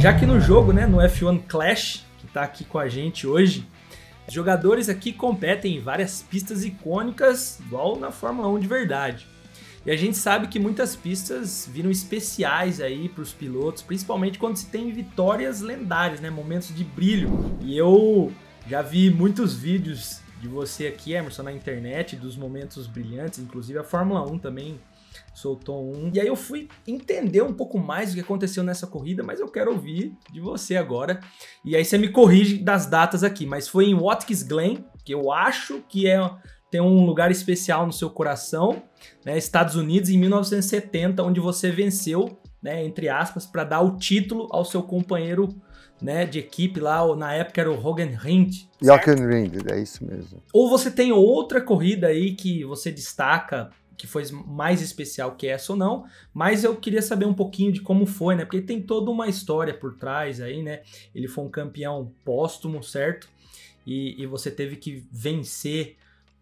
Já que no jogo, né, no F1 Clash, que está aqui com a gente hoje, os jogadores aqui competem em várias pistas icônicas, igual na Fórmula 1 de verdade. E a gente sabe que muitas pistas viram especiais aí para os pilotos, principalmente quando se tem vitórias lendárias, né, momentos de brilho. E eu já vi muitos vídeos de você aqui, Emerson, na internet, dos momentos brilhantes, inclusive a Fórmula 1 também soltou um. E aí eu fui entender um pouco mais do que aconteceu nessa corrida, mas eu quero ouvir de você agora. E aí você me corrige das datas aqui, mas foi em Watkins Glen, que eu acho que tem um lugar especial no seu coração, né, Estados Unidos, em 1970, onde você venceu, né, entre aspas, para dar o título ao seu companheiro, né, de equipe lá, na época era o Jochen Rindt. Jochen Rindt, é isso mesmo. Ou você tem outra corrida aí que você destaca, que foi mais especial que essa ou não, mas eu queria saber um pouquinho de como foi, né, porque tem toda uma história por trás aí, né, ele foi um campeão póstumo, certo? E você teve que vencer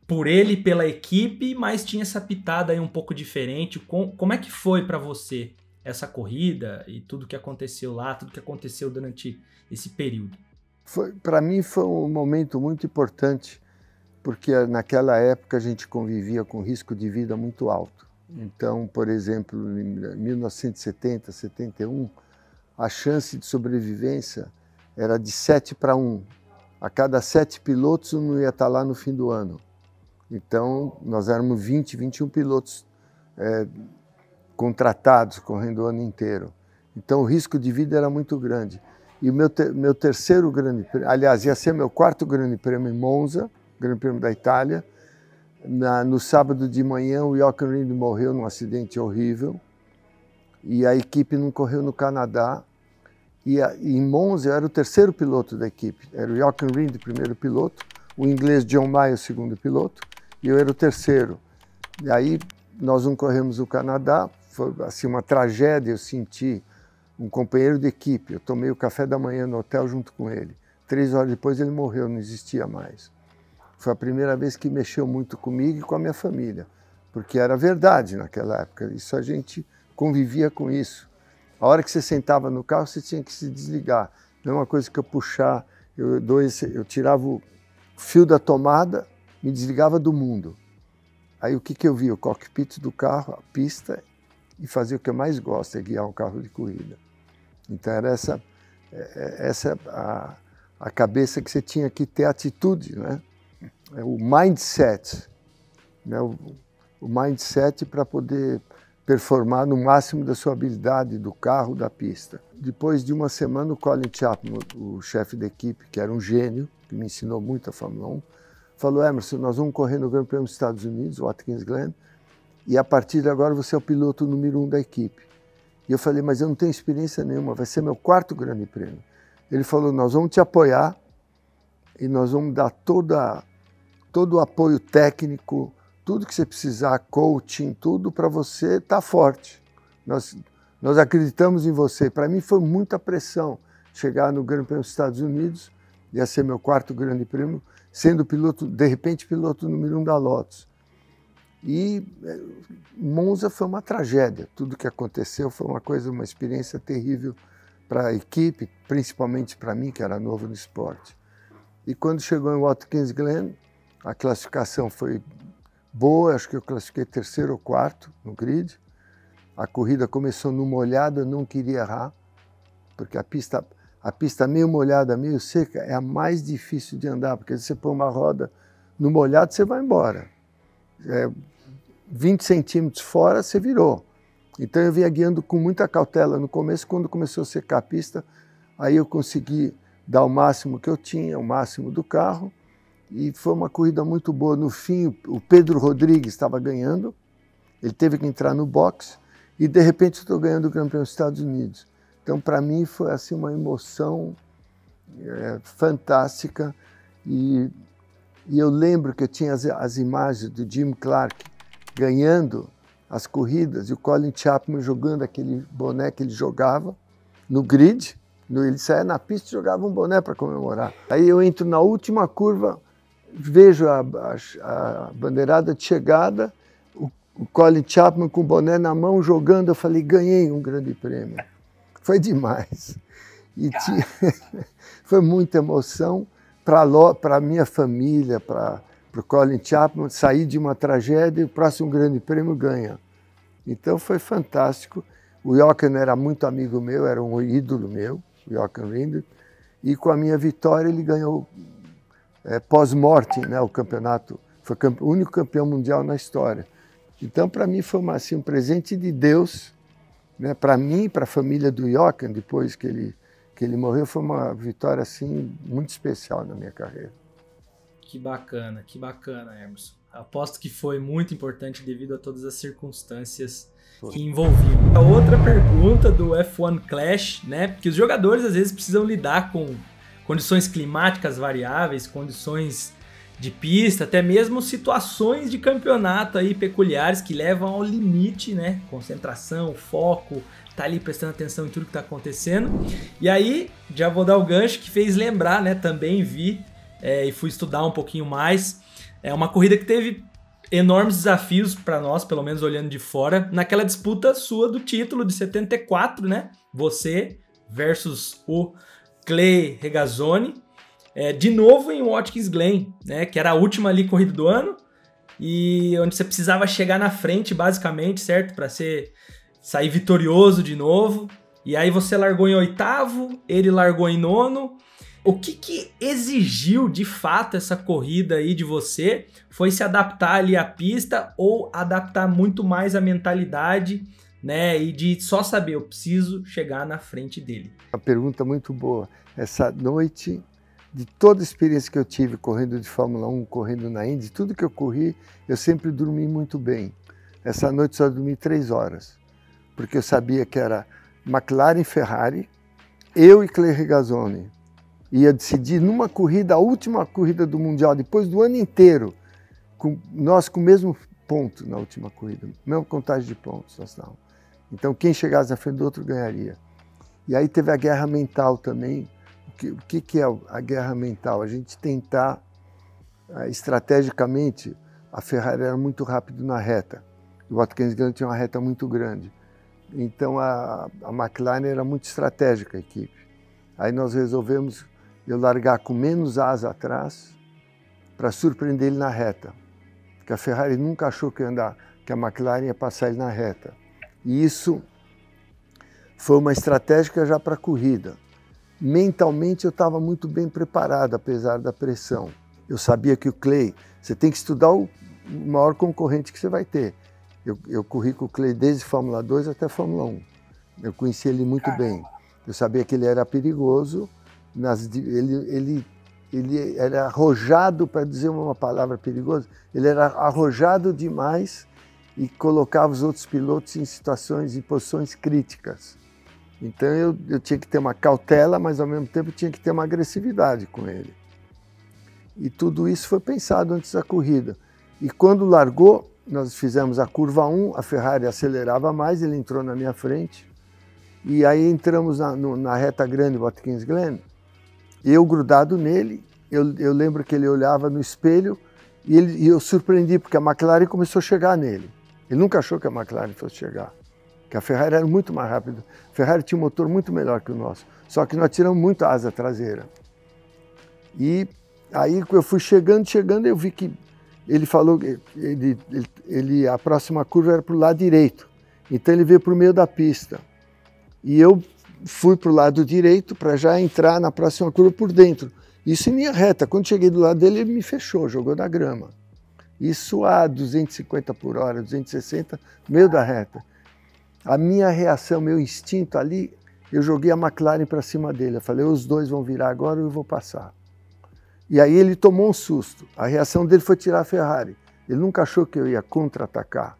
por ele, pela equipe, mas tinha essa pitada aí um pouco diferente. Como é que foi para você essa corrida e tudo que aconteceu lá, tudo que aconteceu durante esse período? Para mim foi um momento muito importante, porque naquela época a gente convivia com risco de vida muito alto. Então, por exemplo, em 1970, 71, a chance de sobrevivência era de 7 para 1. A cada 7 pilotos, um não ia estar lá no fim do ano. Então, nós éramos 20, 21 pilotos contratados, correndo o ano inteiro. Então, o risco de vida era muito grande. E o meu terceiro grande prêmio, aliás, ia ser meu quarto grande prêmio em Monza, Grande Prêmio da Itália. No sábado de manhã, o Jochen Rindt morreu num acidente horrível. E a equipe não correu no Canadá. E em Monza, eu era o terceiro piloto da equipe. Era o Jochen Rindt, o primeiro piloto, o inglês John Mayer, o segundo piloto, e eu era o terceiro. E aí nós não corremos o Canadá, foi assim uma tragédia, eu senti um companheiro de equipe, eu tomei o café da manhã no hotel junto com ele. 3 horas depois ele morreu, não existia mais. Foi a primeira vez que mexeu muito comigo e com a minha família, porque era verdade naquela época, isso a gente convivia com isso. A hora que você sentava no carro, você tinha que se desligar. Não é uma coisa que eu puxar, eu tirava o fio da tomada, me desligava do mundo. Aí o que eu via? O cockpit do carro, a pista, e fazia o que eu mais gosto, é guiar um carro de corrida. Então era essa a cabeça que você tinha que ter atitude, né? O mindset, né? O mindset para poder performar no máximo da sua habilidade do carro, da pista. Depois de uma semana, o Colin Chapman, o chefe da equipe, que era um gênio, que me ensinou muito a Fórmula 1, falou: Emerson, nós vamos correr no Grande Prêmio dos Estados Unidos, Watkins Glen, e a partir de agora você é o piloto número 1 da equipe. E eu falei: mas eu não tenho experiência nenhuma, vai ser meu quarto Grande Prêmio. Ele falou: nós vamos te apoiar e nós vamos dar todo o apoio técnico, tudo que você precisar, coaching, tudo para você estar forte. Nós acreditamos em você. Para mim foi muita pressão chegar no Grande Prêmio dos Estados Unidos, ia ser meu quarto Grande Prêmio, sendo piloto, de repente, piloto número 1 da Lotus. E Monza foi uma tragédia. Tudo que aconteceu foi uma experiência terrível para a equipe, principalmente para mim, que era novo no esporte. E quando chegou em Watkins Glen, a classificação foi boa, acho que eu classifiquei terceiro ou quarto no grid. A corrida começou no molhado, eu não queria errar, porque a pista meio molhada, meio seca, é a mais difícil de andar, porque se você põe uma roda no molhado, você vai embora. 20 centímetros fora, você virou. Então eu vinha guiando com muita cautela no começo. Quando começou a secar a pista, aí eu consegui dar o máximo que eu tinha, o máximo do carro, e foi uma corrida muito boa. No fim, o Pedro Rodrigues estava ganhando, ele teve que entrar no box, e de repente eu estou ganhando o Grande Prêmio dos Estados Unidos. Então, para mim, foi assim, uma emoção fantástica. E eu lembro que eu tinha as imagens do Jim Clark ganhando as corridas e o Colin Chapman jogando aquele boné que ele jogava no grid. Ele saía na pista e jogava um boné para comemorar. Aí eu entro na última curva, vejo a bandeirada de chegada, o Colin Chapman com o boné na mão jogando. Eu falei: ganhei um grande prêmio. Foi demais. E foi muita emoção para a minha família, para o Colin Chapman, sair de uma tragédia e o próximo grande prêmio ganha. Então foi fantástico. O Jochen era muito amigo meu, era um ídolo meu, o Jochen Rindt, e com a minha vitória ele ganhou pós-mortem, né, o campeonato. Foi o único campeão mundial na história. Então, para mim, foi assim, um presente de Deus, né, para mim e para a família do Jochen, depois que ele morreu, foi uma vitória assim, muito especial na minha carreira. Que bacana, Emerson. Aposto que foi muito importante devido a todas as circunstâncias que envolviam. A outra pergunta do F1 Clash, né? Porque os jogadores às vezes precisam lidar com condições climáticas variáveis, condições de pista, até mesmo situações de campeonato aí peculiares que levam ao limite, né? Concentração, foco, tá ali prestando atenção em tudo que tá acontecendo. E aí, já vou dar o gancho que fez lembrar, né? Também vi e fui estudar um pouquinho mais. É uma corrida que teve enormes desafios para nós, pelo menos olhando de fora, naquela disputa sua do título de 74, né? Você versus o Clay Regazzoni, de novo em Watkins Glen, né? Que era a última ali corrida do ano e onde você precisava chegar na frente, basicamente, certo? Para sair vitorioso de novo. E aí você largou em 8º, ele largou em 9º. O que exigiu de fato essa corrida aí de você? Foi se adaptar ali à pista ou adaptar muito mais a mentalidade, né? E de só saber, eu preciso chegar na frente dele? Uma pergunta muito boa. Essa noite, de toda a experiência que eu tive correndo de Fórmula 1, correndo na Indy, tudo que eu corri, eu sempre dormi muito bem. Essa noite só dormi 3 horas, porque eu sabia que era McLaren e Ferrari, eu e Clay Regazzoni. Ia decidir numa corrida, a última corrida do Mundial, depois do ano inteiro, nós com o mesmo ponto na última corrida, mesma contagem de pontos nós estávamos. Então quem chegasse na frente do outro ganharia. E aí teve a guerra mental também. O que é a guerra mental? A gente tentar, estrategicamente, a Ferrari era muito rápido na reta, o Watkins Glen tinha uma reta muito grande. Então a McLaren era muito estratégica, a equipe. Aí nós resolvemos eu largar com menos asa atrás para surpreender ele na reta. Porque a Ferrari nunca achou que a McLaren ia passar ele na reta. E isso foi uma estratégia já para a corrida. Mentalmente eu estava muito bem preparado, apesar da pressão. Eu sabia que o Clay, você tem que estudar o maior concorrente que você vai ter. Eu corri com o Clay desde Fórmula 2 até Fórmula 1. Eu conheci ele muito bem. Eu sabia que ele era perigoso, ele era arrojado, para dizer uma palavra perigosa, ele era arrojado demais e colocava os outros pilotos em situações, em posições críticas. Então eu tinha que ter uma cautela, mas ao mesmo tempo tinha que ter uma agressividade com ele. E tudo isso foi pensado antes da corrida. E quando largou, nós fizemos a curva 1, a Ferrari acelerava mais, ele entrou na minha frente. E aí entramos na reta grande do Watkins Glen, eu grudado nele, eu lembro que ele olhava no espelho e eu surpreendi, porque a McLaren começou a chegar nele. Ele nunca achou que a McLaren fosse chegar, porque a Ferrari era muito mais rápida. A Ferrari tinha um motor muito melhor que o nosso, só que nós tiramos muito a asa traseira. E aí eu fui chegando, eu vi que ele falou que a próxima curva era para o lado direito, então ele veio para o meio da pista. E eu fui para o lado direito para já entrar na próxima curva por dentro. Isso em linha reta. Quando cheguei do lado dele, ele me fechou, jogou na grama. Isso a 250 por hora, 260, no meio da reta. A minha reação, meu instinto ali, eu joguei a McLaren para cima dele. Eu falei, os dois vão virar agora e eu vou passar. E aí ele tomou um susto. A reação dele foi tirar a Ferrari. Ele nunca achou que eu ia contra-atacar.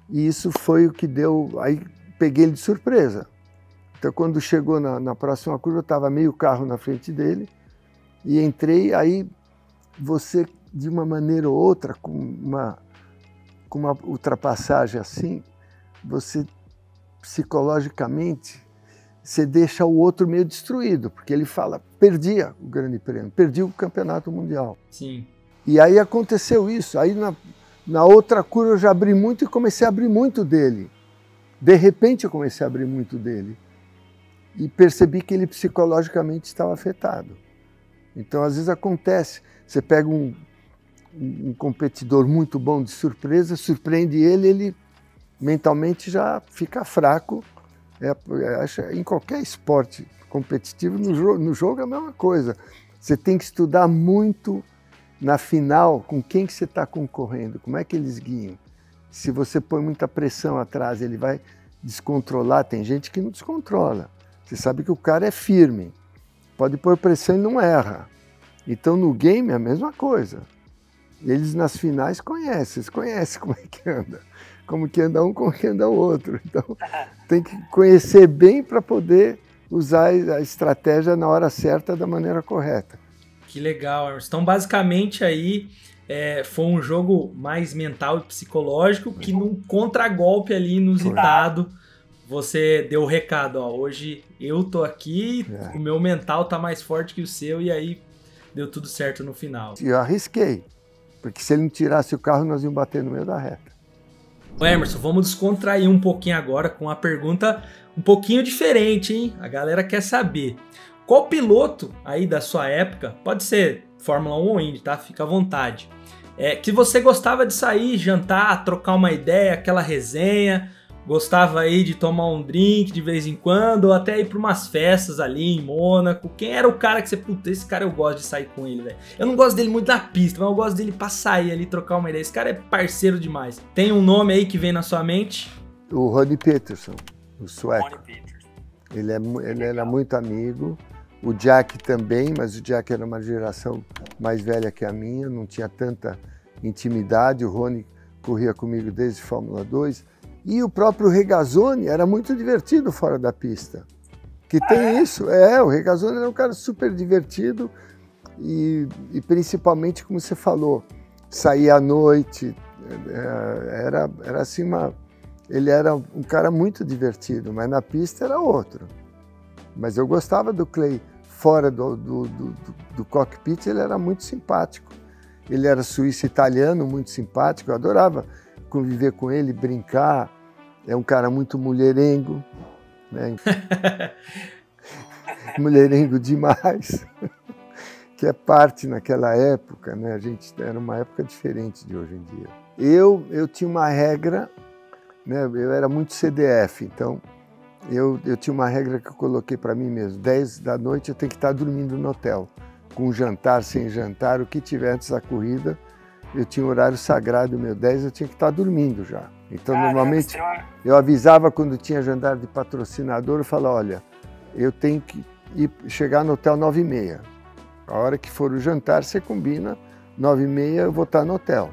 E isso foi o que deu... Aí peguei ele de surpresa. Então, quando chegou na próxima curva, eu estava meio carro na frente dele e entrei. Aí você, de uma maneira ou outra, com uma ultrapassagem assim, você psicologicamente, você deixa o outro meio destruído, porque ele fala, perdia o grande prêmio, perdi o campeonato mundial. Sim. E aí aconteceu isso. Aí na outra curva eu já abri muito e comecei a abrir muito dele. De repente eu comecei a abrir muito dele. e percebi que ele psicologicamente estava afetado. Então, às vezes acontece, você pega um competidor muito bom de surpresa, surpreende ele mentalmente já fica fraco. Em qualquer esporte competitivo, no jogo é a mesma coisa. Você tem que estudar muito na final com quem que você está concorrendo, como é que eles guiam. Se você põe muita pressão atrás, ele vai descontrolar. Tem gente que não descontrola. Você sabe que o cara é firme, pode pôr pressão e não erra. Então no game é a mesma coisa. Eles nas finais conhecem, eles conhecem como é que anda. Como que anda um, como que anda o outro. Então tem que conhecer bem para poder usar a estratégia na hora certa, da maneira correta. Que legal, Emerson. Então basicamente aí foi um jogo mais mental e psicológico que num contragolpe ali inusitado você deu o recado, ó, hoje eu tô aqui, o meu mental tá mais forte que o seu, e aí deu tudo certo no final. Eu arrisquei, porque se ele não tirasse o carro, nós íamos bater no meio da reta. Emerson, vamos descontrair um pouquinho agora com uma pergunta um pouquinho diferente, hein? A galera quer saber. Qual piloto aí da sua época, pode ser Fórmula 1 ou Indy, tá? Fica à vontade. Que você gostava de sair, jantar, trocar uma ideia, aquela resenha, gostava aí de tomar um drink de vez em quando, ou até ir para umas festas ali em Mônaco. Quem era o cara que você, puta, esse cara eu gosto de sair com ele, velho. Eu não gosto dele muito na pista, mas eu gosto dele pra sair ali, trocar uma ideia. Esse cara é parceiro demais. Tem um nome aí que vem na sua mente? O Ronnie Peterson, o sueco. Ele era muito amigo. O Jack também, mas o Jack era uma geração mais velha que a minha, não tinha tanta intimidade. O Ronnie corria comigo desde Fórmula 2. E o próprio Regazzoni era muito divertido fora da pista. Que tem isso, o Regazzoni era um cara super divertido e principalmente, como você falou, sair à noite, era assim ele era um cara muito divertido, mas na pista era outro. Mas eu gostava do Clay fora do cockpit, ele era muito simpático. Ele era suíço-italiano, muito simpático, eu adorava conviver com ele, brincar. É um cara muito mulherengo, né? Mulherengo demais, que é parte naquela época, né? A gente era uma época diferente de hoje em dia. Eu tinha uma regra, né? Eu era muito CDF, então eu tinha uma regra que eu coloquei para mim mesmo: 10 da noite eu tenho que estar dormindo no hotel, com jantar, sem jantar, o que tiver antes da corrida. Eu tinha um horário sagrado, meu 10 eu tinha que estar dormindo já. Então, normalmente, eu avisava quando tinha jantar de patrocinador, eu falava, olha, eu tenho que chegar no hotel 9h30. A hora que for o jantar, você combina, 9h30 eu vou estar no hotel.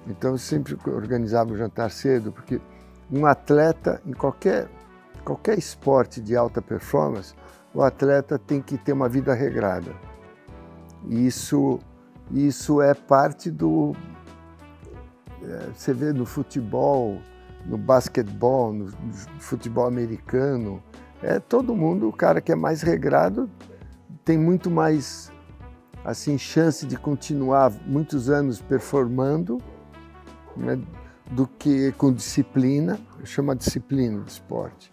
Então, eu sempre organizava o jantar cedo, porque um atleta, em qualquer esporte de alta performance, o atleta tem que ter uma vida regrada. E isso é parte do... Você vê no futebol, no basquetebol, no futebol americano, todo mundo, o cara que é mais regrado, tem muito mais assim, chance de continuar muitos anos performando, né, do que com disciplina, chama disciplina do esporte,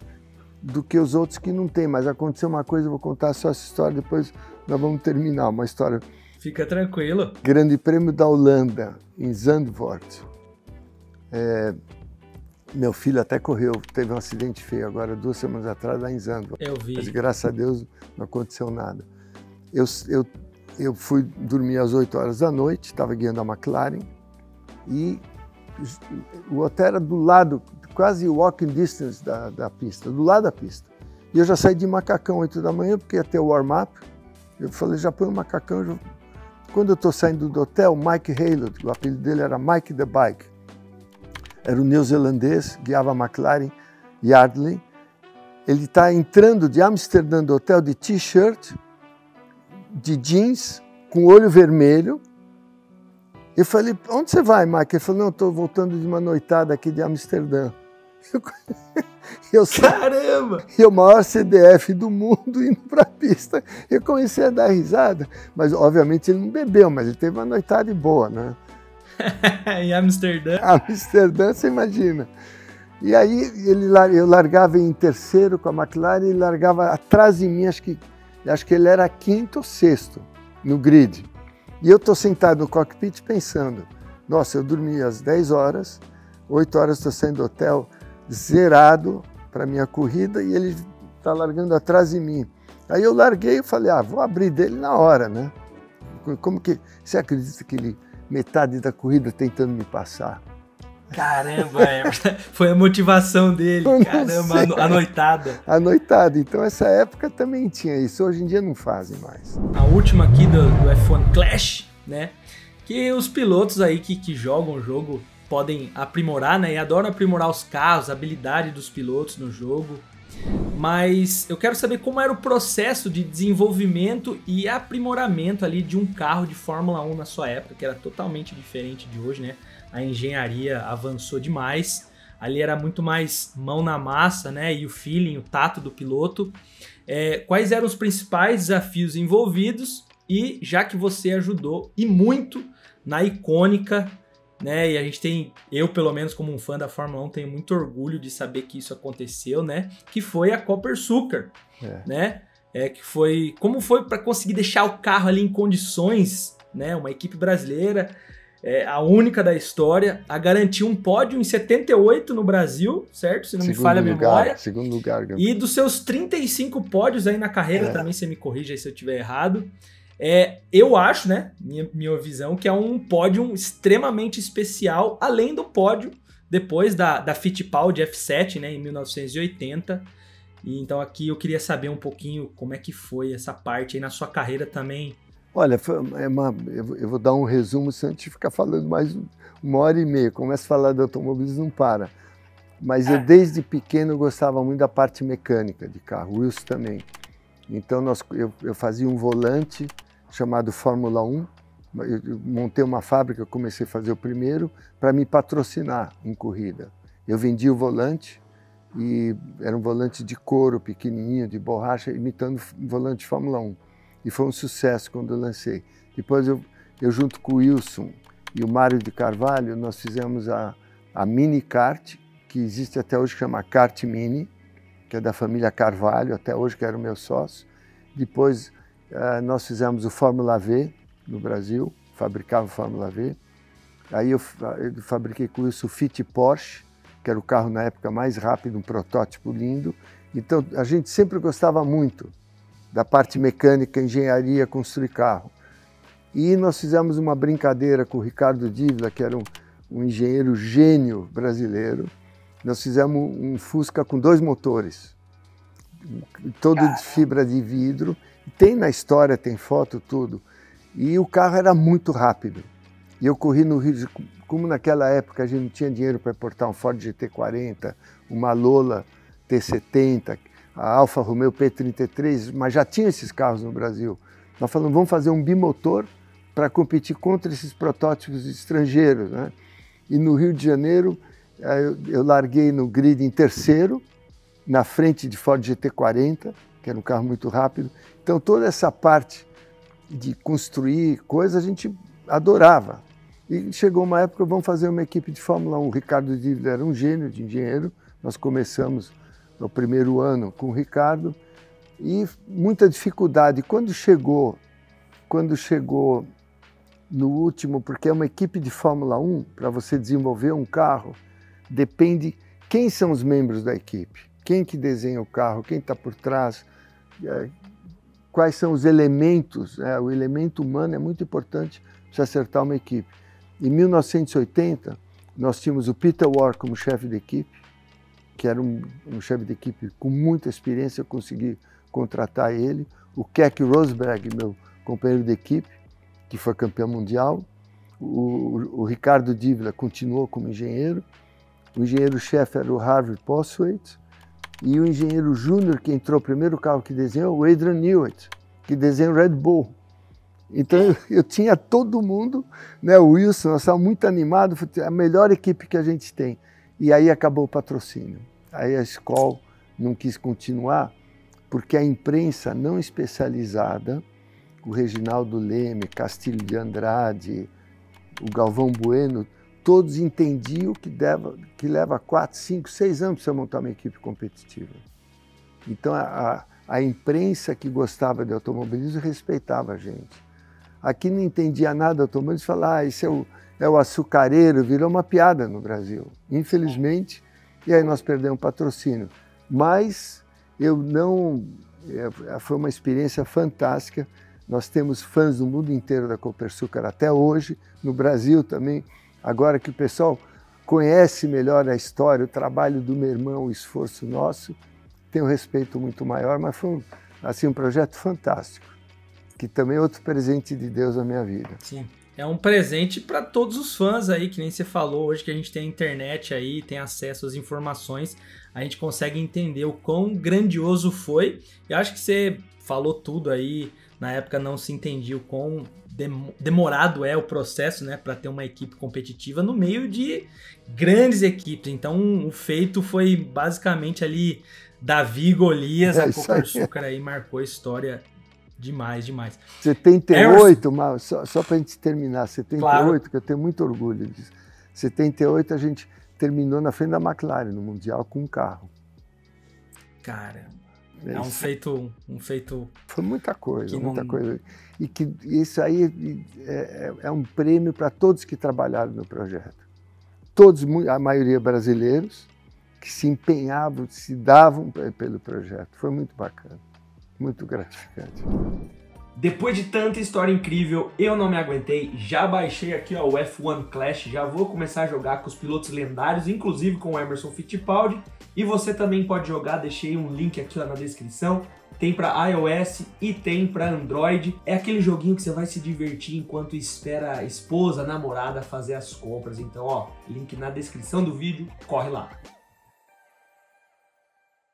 do que os outros que não tem. Mas aconteceu uma coisa, eu vou contar só essa história, depois nós vamos terminar, uma história... Fica tranquilo. Grande Prêmio da Holanda, em Zandvoort. Meu filho até correu, teve um acidente feio agora, 2 semanas atrás, lá em Zandvoort. Eu vi. Mas graças a Deus não aconteceu nada. Eu fui dormir às 8 horas da noite, estava guiando a McLaren, e o hotel era do lado, quase walking distance da pista, do lado da pista. E eu já saí de macacão 8 da manhã, porque ia ter o warm-up. Eu falei, já põe o macacão. Quando eu estou saindo do hotel, Mike Haylott, o apelido dele era Mike the Bike, era um neozelandês, guiava a McLaren Yardley. Ele está entrando de Amsterdã do hotel de t-shirt, de jeans, com olho vermelho. Eu falei, onde você vai, Mike? Ele falou, não, estou voltando de uma noitada aqui de Amsterdã. Caramba! E o maior CDF do mundo indo para a pista. Eu comecei a dar risada, mas obviamente ele não bebeu, mas ele teve uma noitada boa, né? Em Amsterdã? Amsterdã, você imagina. E aí eu largava em terceiro com a McLaren e ele largava atrás de mim, acho que ele era quinto ou sexto no grid. E eu estou sentado no cockpit pensando, nossa, eu dormi às 10 horas, 8 horas estou saindo do hotel zerado para minha corrida e ele está largando atrás de mim. Aí eu larguei e falei, vou abrir dele na hora, né? Como que você acredita que ele metade da corrida tentando me passar? Caramba, foi a motivação dele, caramba, a noitada. A noitada, então essa época também tinha isso, hoje em dia não fazem mais. A última aqui do F1 Clash, né, que os pilotos aí que jogam o jogo podem aprimorar, né, e adoram aprimorar os carros, a habilidade dos pilotos no jogo. Mas eu quero saber como era o processo de desenvolvimento e aprimoramento ali de um carro de Fórmula 1 na sua época, que era totalmente diferente de hoje, né? A engenharia avançou demais, ali era muito mais mão na massa, né? E o feeling, o tato do piloto. Quais eram os principais desafios envolvidos? E já que você ajudou e muito na icônica, né? E a gente tem, eu pelo menos como um fã da Fórmula 1, tenho muito orgulho de saber que isso aconteceu, né? Que foi a Copersucar, né? Como foi para conseguir deixar o carro ali em condições, né? Uma equipe brasileira, a única da história, a garantir um pódio em 78 no Brasil, certo? Se não me falha a memória. Segundo lugar. E dos seus 35 pódios aí na carreira, também você me corrija aí se eu estiver errado. Eu acho, né, minha visão, que é um pódio extremamente especial, além do pódio depois da Fittipaldi F7, né, em 1980. E então aqui eu queria saber um pouquinho como é que foi essa parte aí na sua carreira também. Olha, eu vou dar um resumo, se a gente ficar falando mais 1h30, começa a falar de automobilismo, não para. Mas eu desde pequeno gostava muito da parte mecânica de carro, o Wilson também. Então eu fazia um volante chamado Fórmula 1, eu montei uma fábrica, eu comecei a fazer o primeiro para me patrocinar em corrida. Eu vendia o volante e era um volante de couro pequenininho, de borracha, imitando um volante de Fórmula 1. E foi um sucesso quando eu lancei. Depois eu junto com o Wilson e o Mário de Carvalho, nós fizemos a Mini Kart, que existe até hoje, que chama Kart Mini, que é da família Carvalho, até hoje, que era o meu sócio. Depois nós fizemos o Fórmula V no Brasil, fabricava o Fórmula V. Aí eu fabriquei com isso o Fit Porsche, que era o carro na época mais rápido, um protótipo lindo. Então a gente sempre gostava muito da parte mecânica, engenharia, construir carro. E nós fizemos uma brincadeira com o Ricardo Dívila, que era um engenheiro gênio brasileiro. Nós fizemos um Fusca com 2 motores, todo de fibra de vidro. Tem na história, tem foto, tudo. E o carro era muito rápido. E eu corri no Rio, como naquela época a gente não tinha dinheiro para importar um Ford GT40, uma Lola T70, a Alfa Romeo P33, mas já tinha esses carros no Brasil. Nós falamos, vamos fazer um bimotor para competir contra esses protótipos estrangeiros, né? E no Rio de Janeiro, eu larguei no grid em terceiro, na frente de Ford GT40, que era um carro muito rápido. Então toda essa parte de construir coisas a gente adorava. E chegou uma época, vamos fazer uma equipe de Fórmula 1. O Ricardo Dívila era um gênio de engenheiro, nós começamos no primeiro ano com o Ricardo, e muita dificuldade. Quando chegou no último, porque é uma equipe de Fórmula 1, para você desenvolver um carro, depende quem são os membros da equipe, quem que desenha o carro, quem está por trás, quais são os elementos. O elemento humano é muito importante para acertar uma equipe. Em 1980, nós tínhamos o Peter Warr como chefe de equipe, que era um chefe de equipe com muita experiência, eu consegui contratar ele. O Keck Rosberg, meu companheiro de equipe, que foi campeão mundial. O Ricardo Dívila continuou como engenheiro. O engenheiro-chefe era o Harvey Poswaite. E o engenheiro júnior, que entrou, o primeiro carro que desenhou, o Adrian Newey, que desenhou o Red Bull. Então eu tinha todo mundo, né? O Wilson, nós estávamos muito animados, a melhor equipe que a gente tem. E aí acabou o patrocínio. Aí a escola não quis continuar, porque a imprensa não especializada, o Reginaldo Leme, Castilho de Andrade, o Galvão Bueno, todos entendiam que leva 4, 5, 6 anos para você montar uma equipe competitiva. Então a imprensa que gostava de automobilismo respeitava a gente. Aqui não entendia nada de automobilismo, falava, esse é o açucareiro, virou uma piada no Brasil, infelizmente, e aí nós perdemos patrocínio. Mas foi uma experiência fantástica. Nós temos fãs do mundo inteiro da Copersucar até hoje, no Brasil também. Agora que o pessoal conhece melhor a história, o trabalho do meu irmão, o esforço nosso, tem um respeito muito maior, mas foi um projeto fantástico, que também é outro presente de Deus na minha vida. Sim, é um presente para todos os fãs aí, que nem você falou, hoje que a gente tem a internet aí, tem acesso às informações, a gente consegue entender o quão grandioso foi. Eu acho que você falou tudo aí, na época não se entendia o quão demorado é o processo, né, para ter uma equipe competitiva no meio de grandes equipes. Então o feito foi basicamente ali Davi e Golias, a Copersucar aí marcou a história demais. 78, só para a gente terminar, 78, claro. Que eu tenho muito orgulho disso. 78 a gente terminou na frente da McLaren no Mundial com um carro. Cara, é um feito... Foi muita coisa. E que isso aí é um prêmio para todos que trabalharam no projeto. Todos, a maioria brasileiros, que se empenhavam, se davam pelo projeto. Foi muito bacana, muito gratificante. Depois de tanta história incrível, eu não me aguentei, já baixei aqui ó, o F1 Clash, já vou começar a jogar com os pilotos lendários, inclusive com o Emerson Fittipaldi, e você também pode jogar, deixei um link aqui ó, na descrição, tem para iOS e tem para Android, é aquele joguinho que você vai se divertir enquanto espera a esposa, a namorada fazer as compras, então ó, link na descrição do vídeo, corre lá.